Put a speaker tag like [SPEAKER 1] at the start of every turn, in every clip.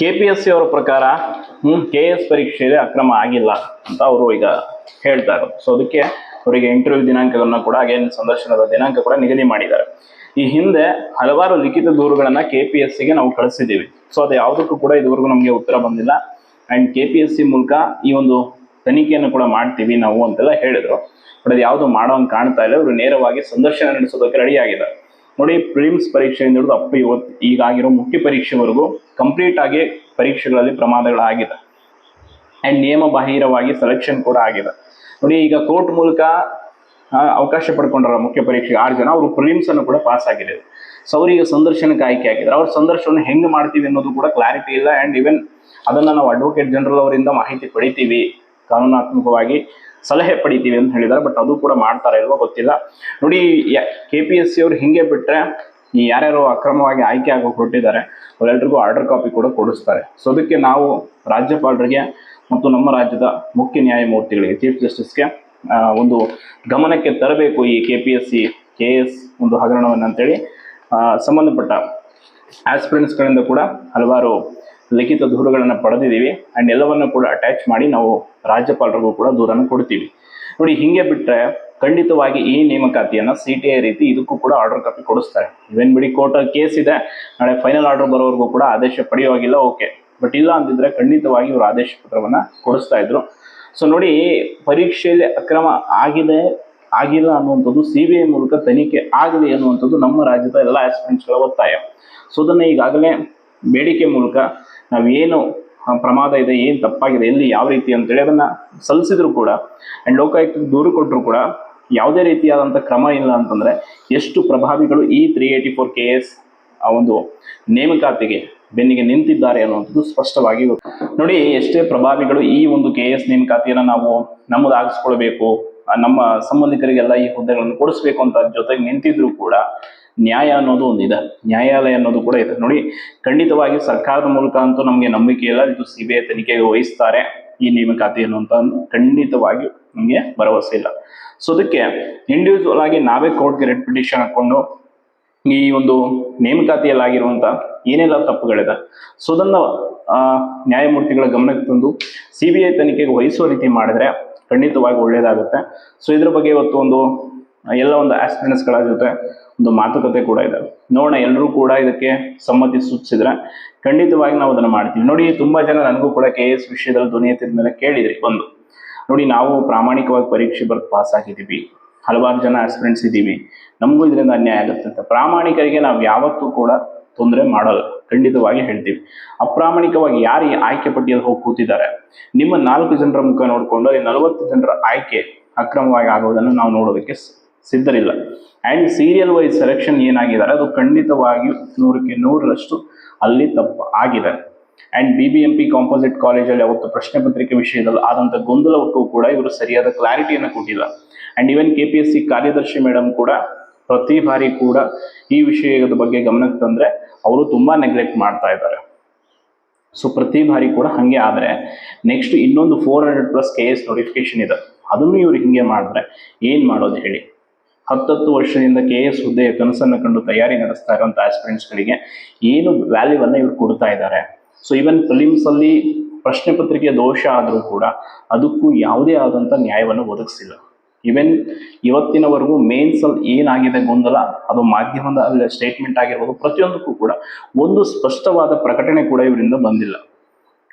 [SPEAKER 1] KPSC ಅವರ ಪ್ರಕಾರ KS ಪರೀಕ್ಷೆಯಲ್ಲಿ ಅಕ್ರಮ ಆಗಿಲ್ಲ ಅಂತ ಅವರು ಈಗ ಹೇಳ್ತಾ ಇರೋದು. ಸೊ ಅದಕ್ಕೆ ಅವರಿಗೆ ಇಂಟರ್ವ್ಯೂ ದಿನಾಂಕಗಳನ್ನ ಕೂಡ ಹಾಗೇನು ಸಂದರ್ಶನದ ದಿನಾಂಕ ಕೂಡ ನಿಗದಿ ಮಾಡಿದ್ದಾರೆ. ಈ ಹಿಂದೆ ಹಲವಾರು ಲಿಖಿತ ದೂರುಗಳನ್ನ KPSCಗೆ ನಾವು ಕಳಿಸಿದ್ದೀವಿ. ಸೊ ಅದು ಯಾವುದಕ್ಕೂ ಕೂಡ ಇದುವರೆಗೂ ನಮಗೆ ಉತ್ತರ ಬಂದಿಲ್ಲ. ಅಂಡ್ KPSC ಮೂಲಕ ಈ ಒಂದು ತನಿಖೆಯನ್ನು ಕೂಡ ಮಾಡ್ತೀವಿ ನಾವು ಅಂತೆಲ್ಲ ಹೇಳಿದ್ರು. ಬಟ್ ಅದು ಯಾವುದು ಮಾಡೋಂಗೆ ಕಾಣ್ತಾ ಇಲ್ಲ. ಇವರು ನೇರವಾಗಿ ಸಂದರ್ಶನ ನಡೆಸೋದಕ್ಕೆ ರೆಡಿ ಆಗಿದ್ದಾರೆ. ನೋಡಿ, ಪ್ರಿಲಿಮ್ಸ್ ಪರೀಕ್ಷೆಯಿಂದ ಹಿಡಿದು ಇವತ್ತು ಈಗಾಗಿರೋ ಮುಖ್ಯ ಪರೀಕ್ಷೆವರೆಗೂ ಕಂಪ್ಲೀಟ್ ಆಗಿ ಪರೀಕ್ಷೆಗಳಲ್ಲಿ ಪ್ರಮಾದಗಳಾಗಿದೆ ಅಂಡ್ ನಿಯಮ ಬಾಹಿರವಾಗಿ ಸೆಲೆಕ್ಷನ್ ಕೂಡ ಆಗಿದೆ. ನೋಡಿ, ಈಗ ಕೋರ್ಟ್ ಮೂಲಕ ಅವಕಾಶ ಪಡ್ಕೊಂಡ್ರ ಮುಖ್ಯ ಪರೀಕ್ಷೆಗೆ 6 ಜನ, ಅವರು ಪ್ರಿಲಿಮ್ಸ್ ಅನ್ನು ಕೂಡ ಪಾಸ್ ಆಗಿದೆ. ಸೊ ಅವರಿಗೆ ಸಂದರ್ಶನಕ್ಕೆ ಆಯ್ಕೆ ಆಗಿದ್ದಾರೆ. ಅವ್ರ ಸಂದರ್ಶನ ಹೆಂಗೆ ಮಾಡ್ತೀವಿ ಅನ್ನೋದು ಕೂಡ ಕ್ಲಾರಿಟಿ ಇಲ್ಲ. ಅಂಡ್ ಈವನ್ ಅದನ್ನ ನಾವು ಅಡ್ವೊಕೇಟ್ ಜನರಲ್ ಅವರಿಂದ ಮಾಹಿತಿ ಪಡಿತೀವಿ, ಕಾನೂನಾತ್ಮಕವಾಗಿ ಸಲಹೆ ಪಡಿತೀವಿ ಅಂತ ಹೇಳಿದ್ದಾರೆ. ಬಟ್ ಅದು ಕೂಡ ಮಾಡ್ತಾರ ಇಲ್ವೋ ಗೊತ್ತಿಲ್ಲ. ನೋಡಿ, KPSC ಅವರು ಹಿಂಗೆ ಬಿಟ್ರೆ ಈ ಯಾರ್ಯಾರು ಅಕ್ರಮವಾಗಿ ಆಯ್ಕೆ ಆಗೋ ಹೊರಟಿದ್ದಾರೆ ಅವರೆಲ್ಲರಿಗೂ ಆರ್ಡರ್ ಕಾಪಿ ಕೂಡ ಕೊಡಿಸ್ತಾರೆ. ಸೊ ಅದಕ್ಕೆ ನಾವು ರಾಜ್ಯಪಾಲರಿಗೆ ಮತ್ತು ನಮ್ಮ ರಾಜ್ಯದ ಮುಖ್ಯ ನ್ಯಾಯಮೂರ್ತಿಗಳಿಗೆ, ಚೀಫ್ ಜಸ್ಟಿಸ್ಗೆ ಒಂದು ಗಮನಕ್ಕೆ ತರಬೇಕು ಈ KPSC KS ಒಂದು ಹಗರಣವನ್ನು ಅಂತೇಳಿ ಸಂಬಂಧಪಟ್ಟ ಆಸ್ಪಿರೆಂಟ್ಸ್ಗಳಿಂದ ಕೂಡ ಹಲವಾರು ಲಿಖಿತ ದೂರುಗಳನ್ನು ಪಡೆದಿದ್ದೀವಿ. ಆ್ಯಂಡ್ ಎಲ್ಲವನ್ನು ಕೂಡ ಅಟ್ಯಾಚ್ ಮಾಡಿ ನಾವು ರಾಜ್ಯಪಾಲರಿಗೂ ಕೂಡ ದೂರನ್ನು ಕೊಡ್ತೀವಿ. ನೋಡಿ, ಹಿಂಗೆ ಬಿಟ್ಟರೆ ಖಂಡಿತವಾಗಿ ಈ ನೇಮಕಾತಿಯನ್ನು CTI ರೀತಿ ಇದಕ್ಕೂ ಕೂಡ ಆರ್ಡರ್ ಕಾಪಿ ಕೊಡಿಸ್ತಾರೆ. ಇವೇನ್ ಬಿಡಿ, ಕೋರ್ಟಲ್ಲಿ ಕೇಸ್ ಇದೆ, ನಾಳೆ ಫೈನಲ್ ಆರ್ಡರ್ ಬರೋವರೆಗೂ ಕೂಡ ಆದೇಶ ಪಡೆಯುವಾಗಿಲ್ಲ, ಓಕೆ. ಬಟ್ ಇಲ್ಲ ಅಂತಿದ್ರೆ ಖಂಡಿತವಾಗಿ ಇವರು ಆದೇಶ ಪತ್ರವನ್ನು ಕೊಡಿಸ್ತಾ ಇದ್ರು. ಸೊ ನೋಡಿ, ಪರೀಕ್ಷೆಯಲ್ಲಿ ಅಕ್ರಮ ಆಗಿಲ್ಲ ಅನ್ನುವಂಥದ್ದು CBI ಮೂಲಕ ತನಿಖೆ ಆಗಲಿ ಅನ್ನುವಂಥದ್ದು ನಮ್ಮ ರಾಜ್ಯದ ಎಲ್ಲ ಆಸ್ಪಿರೆಂಟ್ಸ್ಗಳ ಒತ್ತಾಯ. ಸೊ ಅದನ್ನು ಈಗಾಗಲೇ ಬೇಡಿಕೆ ಮೂಲಕ ನಾವೇನು ಪ್ರಮಾದ ಇದೆ, ಏನು ತಪ್ಪಾಗಿದೆ, ಎಲ್ಲಿ ಯಾವ ರೀತಿ ಅಂತೇಳಿ ಅದನ್ನು ಸಲ್ಲಿಸಿದ್ರು ಕೂಡ ಆ್ಯಂಡ್ ಲೋಕಾಯುಕ್ತಕ್ಕೆ ದೂರು ಕೊಟ್ಟರು ಕೂಡ ಯಾವುದೇ ರೀತಿಯಾದಂಥ ಕ್ರಮ ಇಲ್ಲ ಅಂತಂದರೆ ಎಷ್ಟು ಪ್ರಭಾವಿಗಳು ಈ 384 KS ಆ ಒಂದು ನೇಮಕಾತಿಗೆ ಬೆನ್ನಿಗೆ ನಿಂತಿದ್ದಾರೆ ಅನ್ನುವಂಥದ್ದು ಸ್ಪಷ್ಟವಾಗಿ ನೋಡಿ. ಎಷ್ಟೇ ಪ್ರಭಾವಿಗಳು ಈ ಒಂದು KS ನೇಮಕಾತಿಯನ್ನು ನಾವು ನಮ್ಮದಾಗಿಸ್ಕೊಳ್ಬೇಕು, ನಮ್ಮ ಸಂಬಂಧಿಕರಿಗೆಲ್ಲ ಈ ಹುದ್ದೆಗಳನ್ನು ಕೊಡಿಸ್ಬೇಕು ಅಂತ ಜೊತೆಗೆ ನಿಂತಿದ್ರು ಕೂಡ ನ್ಯಾಯ ಅನ್ನೋದು ಒಂದಿದೆ, ನ್ಯಾಯಾಲಯ ಅನ್ನೋದು ಕೂಡ ಇದೆ. ನೋಡಿ, ಖಂಡಿತವಾಗಿ ಸರ್ಕಾರದ ಮೂಲಕ ಅಂತೂ ನಮಗೆ ನಂಬಿಕೆ ಇಲ್ಲ ಇದು CBI ತನಿಖೆಗೆ ವಹಿಸ್ತಾರೆ ಈ ನೇಮಕಾತಿ ಅನ್ನುವಂಥ ಖಂಡಿತವಾಗಿ ನಮಗೆ ಭರವಸೆ ಇಲ್ಲ. ಸೊ ಅದಕ್ಕೆ ಇಂಡಿವಿಜುವಲ್ ಆಗಿ ನಾವೇ ಕೋರ್ಟ್ಗೆ ರೆಡ್ ಪಿಟಿಷನ್ ಹಾಕೊಂಡು ಈ ಒಂದು ನೇಮಕಾತಿಯಲ್ಲಾಗಿರುವಂಥ ಏನೆಲ್ಲ ತಪ್ಪುಗಳಿದೆ ಸೊ ಅದನ್ನು ನ್ಯಾಯಮೂರ್ತಿಗಳ ಗಮನಕ್ಕೆ ತಂದು CBI ತನಿಖೆಗೆ ವಹಿಸುವ ರೀತಿ ಮಾಡಿದ್ರೆ ಖಂಡಿತವಾಗಿ ಒಳ್ಳೆಯದಾಗುತ್ತೆ. ಸೊ ಇದ್ರ ಬಗ್ಗೆ ಇವತ್ತು ಎಲ್ಲ ಒಂದು ಆಸ್ಪಿರೆಂಟ್ಸ್ಗಳ ಜೊತೆ ಒಂದು ಮಾತುಕತೆ ಕೂಡ ಇದೆ. ನೋಡೋಣ, ಎಲ್ಲರೂ ಕೂಡ ಇದಕ್ಕೆ ಸಮ್ಮತಿ ಸೂಚಿಸಿದ್ರೆ ಖಂಡಿತವಾಗಿ ನಾವು ಅದನ್ನು ಮಾಡ್ತೀವಿ. ನೋಡಿ, ತುಂಬ ಜನ ನನಗೂ ಕೂಡ KS ವಿಷಯದಲ್ಲಿ ಧ್ವನಿ ಎತ್ತಿದ ಮೇಲೆ ಕೇಳಿದ್ರಿ ಬಂದು. ನೋಡಿ, ನಾವು ಪ್ರಾಮಾಣಿಕವಾಗಿ ಪರೀಕ್ಷೆ ಬರೆದು ಪಾಸ್ ಆಗಿದ್ದೀವಿ, ಹಲವಾರು ಜನ ಆಸ್ಪಿರೆಂಟ್ಸ್ ಇದ್ದೀವಿ, ನಮಗೂ ಇದರಿಂದ ಅನ್ಯಾಯ ಆಗುತ್ತೆ ಅಂತ. ಪ್ರಾಮಾಣಿಕರಿಗೆ ನಾವು ಯಾವತ್ತೂ ಕೂಡ ತೊಂದರೆ ಮಾಡಲ್ಲ, ಖಂಡಿತವಾಗಿ ಹೇಳ್ತೀವಿ. ಅಪ್ರಾಮಾಣಿಕವಾಗಿ ಯಾರು ಈ ಆಯ್ಕೆ ಪಟ್ಟಿಯಲ್ಲಿ ಹೋಗಿ ಕೂತಿದ್ದಾರೆ, ನಿಮ್ಮ 4 ಜನರ ಮುಖ ನೋಡಿಕೊಂಡು ಅಲ್ಲಿ 40 ಜನರ ಆಯ್ಕೆ ಅಕ್ರಮವಾಗಿ ಆಗೋದನ್ನು ನಾವು ನೋಡೋದಕ್ಕೆ ಸಿದ್ಧರಿಲ್ಲ. ಆ್ಯಂಡ್ ಸೀರಿಯಲ್ ವೈಸ್ ಸೆಲೆಕ್ಷನ್ ಏನಾಗಿದ್ದಾರೆ ಅದು ಖಂಡಿತವಾಗಿ 100ಕ್ಕೆ 100ರಷ್ಟು ಅಲ್ಲಿ ತಪ್ಪು ಆಗಿದೆ. ಆ್ಯಂಡ್ BBMP ಕಾಂಪೋಸಿಟ್ ಕಾಲೇಜಲ್ಲಿ ಅವತ್ತು ಪ್ರಶ್ನೆ ಪತ್ರಿಕೆ ವಿಷಯದಲ್ಲಿ ಆದಂಥ ಗೊಂದಲಕ್ಕೂ ಕೂಡ ಇವರು ಸರಿಯಾದ ಕ್ಲಾರಿಟಿಯನ್ನು ಕೊಟ್ಟಿಲ್ಲ. ಆ್ಯಂಡ್ ಈವನ್ KPSC ಕಾರ್ಯದರ್ಶಿ ಮೇಡಮ್ ಕೂಡ ಪ್ರತಿ ಬಾರಿ ಕೂಡ ಈ ವಿಷಯದ ಬಗ್ಗೆ ಗಮನಕ್ಕೆ ತಂದರೆ ಅವರು ತುಂಬ ನೆಗ್ಲೆಕ್ಟ್ ಮಾಡ್ತಾ ಇದ್ದಾರೆ. ಸೊ ಪ್ರತಿ ಬಾರಿ ಕೂಡ ಹಾಗೆ ಆದರೆ ನೆಕ್ಸ್ಟ್ ಇನ್ನೊಂದು 400+ KS ನೋಟಿಫಿಕೇಶನ್ ಇದೆ, ಅದನ್ನು ಇವರು ಹಿಂಗೆ ಮಾಡಿದ್ರೆ ಏನು ಮಾಡೋದು ಹೇಳಿ. 10 ವರ್ಷದಿಂದ KS ಹುದ್ದೆಯ ಕನಸನ್ನು ಕಂಡು ತಯಾರಿ ನಡೆಸ್ತಾ ಇರುವಂಥ ಆಸ್ಪಿರೆಂಟ್ಸ್ಗಳಿಗೆ ಏನು ವ್ಯಾಲ್ಯೂವನ್ನು ಇವರು ಕೊಡ್ತಾ ಇದ್ದಾರೆ. ಸೊ ಈವನ್ ಪ್ರಿಲಿಮ್ಸಲ್ಲಿ ಪ್ರಶ್ನೆ ಪತ್ರಿಕೆಯ ದೋಷ ಆದರೂ ಕೂಡ ಅದಕ್ಕೂ ಯಾವುದೇ ಆದಂಥ ನ್ಯಾಯವನ್ನು ಒದಗಿಸಿಲ್ಲ. ಈವನ್ ಇವತ್ತಿನವರೆಗೂ ಮೇನ್ಸಲ್ಲಿ ಏನಾಗಿದೆ ಗೊಂದಲ, ಅದು ಮಾಧ್ಯಮದ ಸ್ಟೇಟ್ಮೆಂಟ್ ಆಗಿರ್ಬೋದು, ಪ್ರತಿಯೊಂದಕ್ಕೂ ಕೂಡ ಒಂದು ಸ್ಪಷ್ಟವಾದ ಪ್ರಕಟಣೆ ಕೂಡ ಇವರಿಂದ ಬಂದಿಲ್ಲ.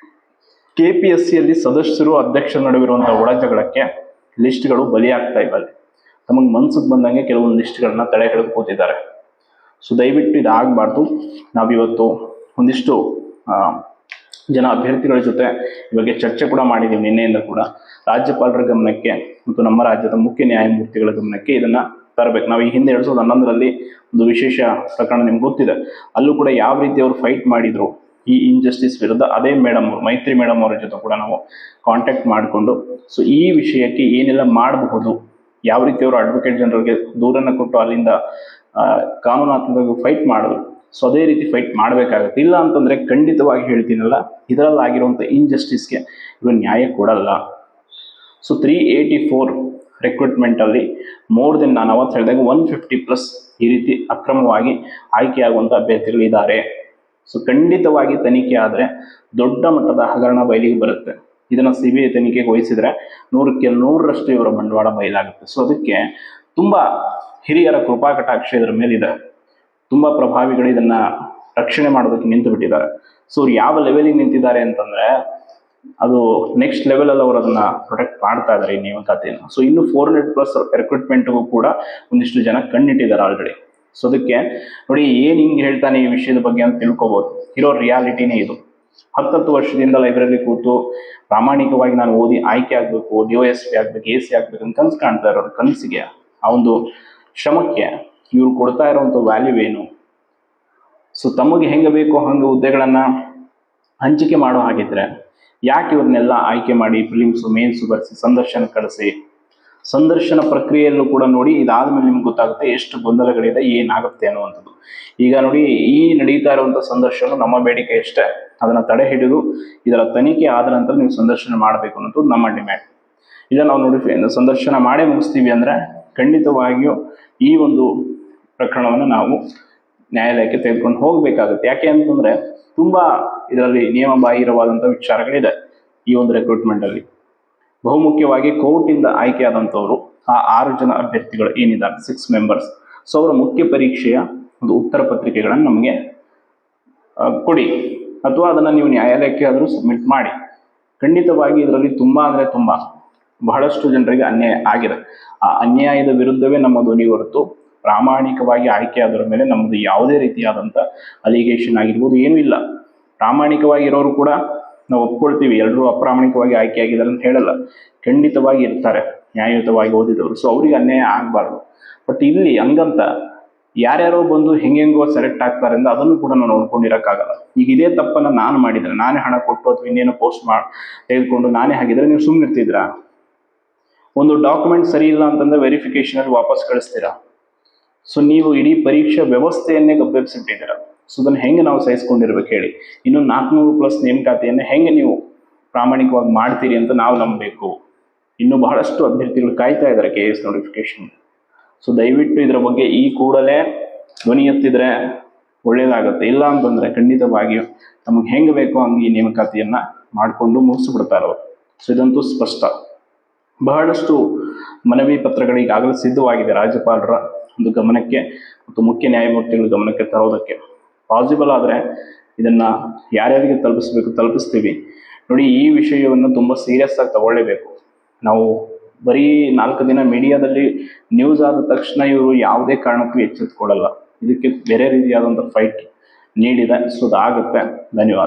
[SPEAKER 1] KPSCಯಲ್ಲಿ ಸದಸ್ಯರು ಅಧ್ಯಕ್ಷರ ನಡುವಿರುವಂಥ ಒಳಜಗಳಕ್ಕೆ ಲಿಸ್ಟ್ಗಳು ಬಲಿಯಾಗ್ತಾ ಇವೆ. ತಮಗೆ ಮನ್ಸಿಗೆ ಬಂದಂಗೆ ಕೆಲವೊಂದು ಲಿಸ್ಟ್ಗಳನ್ನ ತಡೆ ಹಿಡಿದು ಕೂತಿದ್ದಾರೆ. ಸೊ ದಯವಿಟ್ಟು ಇದಾಗಬಾರ್ದು. ನಾವಿವತ್ತು ಒಂದಿಷ್ಟು ಜನ ಅಭ್ಯರ್ಥಿಗಳ ಜೊತೆ ಈ ಬಗ್ಗೆ ಚರ್ಚೆ ಕೂಡ ಮಾಡಿದ್ದೀವಿ ನಿನ್ನೆಯಿಂದ ಕೂಡ. ರಾಜ್ಯಪಾಲರ ಗಮನಕ್ಕೆ ಮತ್ತು ನಮ್ಮ ರಾಜ್ಯದ ಮುಖ್ಯ ನ್ಯಾಯಮೂರ್ತಿಗಳ ಗಮನಕ್ಕೆ ಇದನ್ನು ತರಬೇಕು. ನಾವು ಈ ಹಿಂದೆ 2011ರಲ್ಲಿ ಒಂದು ವಿಶೇಷ ಪ್ರಕರಣ ನಿಮ್ಗೆ ಗೊತ್ತಿದೆ, ಅಲ್ಲೂ ಕೂಡ ಯಾವ ರೀತಿ ಅವರು ಫೈಟ್ ಮಾಡಿದ್ರು ಈ ಇನ್ಜಸ್ಟಿಸ್ ವಿರುದ್ಧ. ಅದೇ ಮೇಡಮ್ ಅವರು, ಮೈತ್ರಿ ಮೇಡಮ್ ಅವರ ಜೊತೆ ಕೂಡ ನಾವು ಕಾಂಟ್ಯಾಕ್ಟ್ ಮಾಡಿಕೊಂಡು ಸೊ ಈ ವಿಷಯಕ್ಕೆ ಏನೆಲ್ಲ ಮಾಡಬಹುದು, ಯಾವ ರೀತಿ ಅವರು ಅಡ್ವೊಕೇಟ್ ಜನರಲ್ಗೆ ದೂರನ್ನು ಕೊಟ್ಟು ಅಲ್ಲಿಂದ ಕಾನೂನಾತ್ಮಕವಾಗಿ ಫೈಟ್ ಮಾಡಿದ್ರು. ಸೊ ಅದೇ ರೀತಿ ಫೈಟ್ ಮಾಡಬೇಕಾಗುತ್ತೆ. ಇಲ್ಲ ಅಂತಂದರೆ ಖಂಡಿತವಾಗಿ ಹೇಳ್ತೀನಲ್ಲ, ಇದರಲ್ಲಾಗಿರುವಂಥ ಇನ್ಜಸ್ಟಿಸ್ಗೆ ಇವರು ನ್ಯಾಯ ಕೊಡಲ್ಲ. ಸೊ 384 ರಿಕ್ರೂಟ್ಮೆಂಟಲ್ಲಿ ಮೋರ್ ದೆನ್, ನಾನು ಅವತ್ತು ಹೇಳಿದಾಗ 150+ ಈ ರೀತಿ ಅಕ್ರಮವಾಗಿ ಆಯ್ಕೆಯಾಗುವಂಥ ಅಭ್ಯರ್ಥಿಗಳಿದ್ದಾರೆ. ಸೊ ಖಂಡಿತವಾಗಿ ತನಿಖೆ ಆದರೆ ದೊಡ್ಡ ಮಟ್ಟದ ಹಗರಣ ಬಯಲಿಗೆ ಬರುತ್ತೆ. ಇದನ್ನು CBI ತನಿಖೆಗೆ ವಹಿಸಿದ್ರೆ 100ಕ್ಕೆ 100ರಷ್ಟು ಇವರ ಬಂಡವಾಳ ಬಯಲಾಗುತ್ತೆ. ಸೊ ಅದಕ್ಕೆ ತುಂಬಾ ಹಿರಿಯರ ಕೃಪಾ ಕಟಾಕ್ಷ ಇದರ ಮೇಲಿದೆ. ತುಂಬಾ ಪ್ರಭಾವಿಗಳು ಇದನ್ನ ರಕ್ಷಣೆ ಮಾಡೋದಕ್ಕೆ ನಿಂತು ಬಿಟ್ಟಿದ್ದಾರೆ. ಸೊ ಅವ್ರು ಯಾವ ಲೆವೆಲಿಗೆ ನಿಂತಿದ್ದಾರೆ ಅಂತಂದ್ರೆ ಅದು ನೆಕ್ಸ್ಟ್ ಲೆವೆಲ್ ಅಲ್ಲಿ ಅವರು ಅದನ್ನ ಪ್ರೊಟೆಕ್ಟ್ ಮಾಡ್ತಾ ಇದ್ದಾರೆ ಈ ನೇಮಕಾತಿಯನ್ನು. ಸೊ ಇನ್ನು 400+ ರಿಕ್ರೂಟ್ಮೆಂಟ್ಗೂ ಕೂಡ ಒಂದಿಷ್ಟು ಜನ ಕಣ್ಣಿಟ್ಟಿದ್ದಾರೆ ಆಲ್ರೆಡಿ. ಸೊ ಅದಕ್ಕೆ ನೋಡಿ ಏನ್ ಹಿಂಗ್ ಹೇಳ್ತಾನೆ ಈ ವಿಷಯದ ಬಗ್ಗೆ ಅಂತ ತಿಳ್ಕೊಬಹುದು. ಇರೋ ರಿಯಾಲಿಟಿನೇ ಇದು. 10 ವರ್ಷದಿಂದ ಲೈಬ್ರರಿ ಕೂತು ಪ್ರಾಮಾಣಿಕವಾಗಿ ನಾನು ಓದಿ ಆಯ್ಕೆ ಆಗ್ಬೇಕು, DOSP ಆಗ್ಬೇಕು, AC ಆಗ್ಬೇಕು ಅಂತ ಕನಸು ಕಾಣ್ತಾ ಇರೋರು ಕನಸಿಗೆ ಆ ಒಂದು ಶ್ರಮಕ್ಕೆ ಇವ್ರು ಕೊಡ್ತಾ ಇರೋಂಥ ವ್ಯಾಲ್ಯೂ ಏನು? ಸೊ ತಮಗೆ ಹೆಂಗೆ ಬೇಕೋ ಹಂಗೆ ಹುದ್ದೆಗಳನ್ನ ಹಂಚಿಕೆ ಮಾಡೋ ಹಾಗಿದ್ರೆ ಯಾಕೆ ಇವ್ರನ್ನೆಲ್ಲ ಆಯ್ಕೆ ಮಾಡಿ ಪ್ರಿಲಿಮ್ಸು ಮೇನ್ಸು ಬರೆಸಿ ಸಂದರ್ಶನ ಕಳಿಸಿ, ಸಂದರ್ಶನ ಪ್ರಕ್ರಿಯೆಯಲ್ಲೂ ಕೂಡ ನೋಡಿ ಇದಾದ್ಮೇಲೆ ನಿಮ್ಗೆ ಗೊತ್ತಾಗುತ್ತೆ ಎಷ್ಟು ಗೊಂದಲಗಳಿದೆ, ಏನಾಗುತ್ತೆ ಅನ್ನುವಂಥದ್ದು. ಈಗ ನೋಡಿ ಈ ನಡೀತಾ ಇರುವಂಥ ಸಂದರ್ಶನ ನಮ್ಮ ಬೇಡಿಕೆ ಎಷ್ಟೇ, ಅದನ್ನ ತಡೆ ಹಿಡಿದು ಇದರ ತನಿಖೆ ಆದ ನಂತರ ನೀವು ಸಂದರ್ಶನ ಮಾಡಬೇಕು ಅನ್ನೋದು ನಮ್ಮ ಡಿಮ್ಯಾಂಡ್. ಇಲ್ಲ ನಾವು ನೋಡಿ ಸಂದರ್ಶನ ಮಾಡೇ ಮುಗಿಸ್ತೀವಿ ಅಂದ್ರೆ ಖಂಡಿತವಾಗಿಯೂ ಈ ಒಂದು ಪ್ರಕರಣವನ್ನು ನಾವು ನ್ಯಾಯಾಲಯಕ್ಕೆ ತೆಗೆದುಕೊಂಡು ಹೋಗಬೇಕಾಗುತ್ತೆ. ಯಾಕೆ ಅಂತಂದ್ರೆ ತುಂಬಾ ಇದರಲ್ಲಿ ನಿಯಮ ಬಾಹಿರವಾದಂಥ ವಿಚಾರಗಳಿದೆ ಈ ಒಂದು ರಿಕ್ರೂಟ್ಮೆಂಟ್ ಅಲ್ಲಿ. ಬಹುಮುಖ್ಯವಾಗಿ ಕೋರ್ಟಿಂದ ಆಯ್ಕೆ ಆದಂಥವ್ರು ಆ 6 ಜನ ಅಭ್ಯರ್ಥಿಗಳು ಏನಿದ್ದಾರೆ 6 ಮೆಂಬರ್ಸ್. ಸೊ ಅವರ ಮುಖ್ಯ ಪರೀಕ್ಷೆಯ ಒಂದು ಉತ್ತರ ಪತ್ರಿಕೆಗಳನ್ನು ನಮಗೆ ಕೊಡಿ, ಅಥವಾ ಅದನ್ನ ನೀವು ನ್ಯಾಯಾಲಯಕ್ಕೆ ಆದರೂ ಸಬ್ಮಿಟ್ ಮಾಡಿ. ಖಂಡಿತವಾಗಿ ಇದರಲ್ಲಿ ತುಂಬಾ ಅಂದ್ರೆ ತುಂಬಾ ಬಹಳಷ್ಟು ಜನರಿಗೆ ಅನ್ಯಾಯ ಆಗಿದೆ. ಆ ಅನ್ಯಾಯದ ವಿರುದ್ಧವೇ ನಮ್ಮ ಧ್ವನಿ ಹೊರತು ಪ್ರಾಮಾಣಿಕವಾಗಿ ಆಯ್ಕೆ ಆದರ ಮೇಲೆ ನಮ್ಮದು ಯಾವುದೇ ರೀತಿಯಾದಂಥ ಅಲಿಗೇಷನ್ ಆಗಿರ್ಬೋದು ಏನೂ ಇಲ್ಲ. ಪ್ರಾಮಾಣಿಕವಾಗಿ ಇರೋರು ಕೂಡ ನಾವು ಒಪ್ಕೊಳ್ತೀವಿ, ಎಲ್ಲರೂ ಅಪ್ರಾಮಾಣಿಕವಾಗಿ ಆಯ್ಕೆ ಆಗಿದ್ದಾರೆ ಅಂತ ಹೇಳಲ್ಲ, ಖಂಡಿತವಾಗಿ ಇರ್ತಾರೆ ನ್ಯಾಯಯುತವಾಗಿ ಓದಿದವರು. ಸೊ ಅವ್ರಿಗೆ ಅನ್ಯಾಯ ಆಗಬಾರ್ದು. ಬಟ್ ಇಲ್ಲಿ ಹಂಗಂತ ಯಾರ್ಯಾರೋ ಬಂದು ಹೆಂಗೆಂಗೋ ಸೆಲೆಕ್ಟ್ ಆಗ್ತಾರೆ ಅಂದ್ರೆ ಅದನ್ನು ಕೂಡ ನಾವು ನೋಡ್ಕೊಂಡಿರೋಕ್ಕಾಗಲ್ಲ. ಈಗ ಇದೇ ತಪ್ಪನ್ನು ನಾನು ಮಾಡಿದ್ರೆ, ನಾನೇ ಹಣ ಕೊಟ್ಟು ಅಥವಾ ಇನ್ನೇನೋ ಪೋಸ್ಟ್ ತೆಗೆದುಕೊಂಡು ನಾನೇ ಹಾಗಿದ್ರೆ ನೀವು ಸುಮ್ಮನೆ ಇರ್ತಿದ್ರಾ? ಒಂದು ಡಾಕ್ಯುಮೆಂಟ್ ಸರಿ ಇಲ್ಲ ಅಂತಂದ್ರೆ ವೆರಿಫಿಕೇಶನ್ ಅಲ್ಲಿ ವಾಪಸ್ ಕಳಿಸ್ತೀರಾ. ಸೊ ನೀವು ಇಡೀ ಪರೀಕ್ಷಾ ವ್ಯವಸ್ಥೆಯನ್ನೇ ಗಬ್ಬೆಬ್ಸಿಟ್ಟಿದ್ದೀರಾ. ಸೊ ಅದನ್ನು ಹೆಂಗೆ ನಾವು ಸಹಿಸ್ಕೊಂಡಿರ್ಬೇಕು ಹೇಳಿ? ಇನ್ನು 400+ ನೇಮಕಾತಿಯನ್ನು ಹೆಂಗೆ ನೀವು ಪ್ರಾಮಾಣಿಕವಾಗಿ ಮಾಡ್ತೀರಿ ಅಂತ ನಾವು ನಂಬಬೇಕು. ಇನ್ನು ಬಹಳಷ್ಟು ಅಭ್ಯರ್ಥಿಗಳು ಕಾಯ್ತಾ ಇದ್ದಾರೆ KS ನೋಟಿಫಿಕೇಶನ್. ಸೊ ದಯವಿಟ್ಟು ಇದರ ಬಗ್ಗೆ ಈ ಕೂಡಲೇ ಧ್ವನಿ ಎತ್ತಿದ್ರೆ ಒಳ್ಳೇದಾಗುತ್ತೆ. ಇಲ್ಲ ಅಂತಂದ್ರೆ ಖಂಡಿತವಾಗಿಯೂ ನಮಗೆ ಹೆಂಗೆ ಬೇಕೋ ಹಂಗೆ ಈ ನೇಮಕಾತಿಯನ್ನ ಮಾಡಿಕೊಂಡು ಮುಗಿಸ್ಬಿಡ್ತಾರೆ ಅವರು. ಸೊ ಇದಂತೂ ಸ್ಪಷ್ಟ. ಬಹಳಷ್ಟು ಮನವಿ ಪತ್ರಗಳು ಈಗಾಗಲೇ ಸಿದ್ಧವಾಗಿದೆ ರಾಜ್ಯಪಾಲರ ಒಂದು ಗಮನಕ್ಕೆ ಮತ್ತು ಮುಖ್ಯ ನ್ಯಾಯಮೂರ್ತಿಗಳ ಗಮನಕ್ಕೆ ತರೋದಕ್ಕೆ. ಪಾಸಿಬಲ್ ಆದರೆ ಇದನ್ನ ಯಾರ್ಯಾರಿಗೆ ತಲುಪಿಸ್ತೀವಿ. ನೋಡಿ ಈ ವಿಷಯವನ್ನು ತುಂಬ ಸೀರಿಯಸ್ ಆಗಿ ತಗೊಳ್ಳೇಬೇಕು. ನಾವು ಬರೀ 4 ದಿನ ಮೀಡಿಯಾದಲ್ಲಿ ನ್ಯೂಸ್ ಆದ ತಕ್ಷಣ ಇವರು ಯಾವುದೇ ಕಾರಣಕ್ಕೂ ಎಚ್ಚೆತ್ತುಕೊಳ್ಳಲ್ಲ. ಇದಕ್ಕೆ ಬೇರೆ ರೀತಿಯಾದಂಥ ಫೈಟ್ ನೀಡಿದೆ. ಸೊ ಅದಾಗುತ್ತೆ. ಧನ್ಯವಾದ.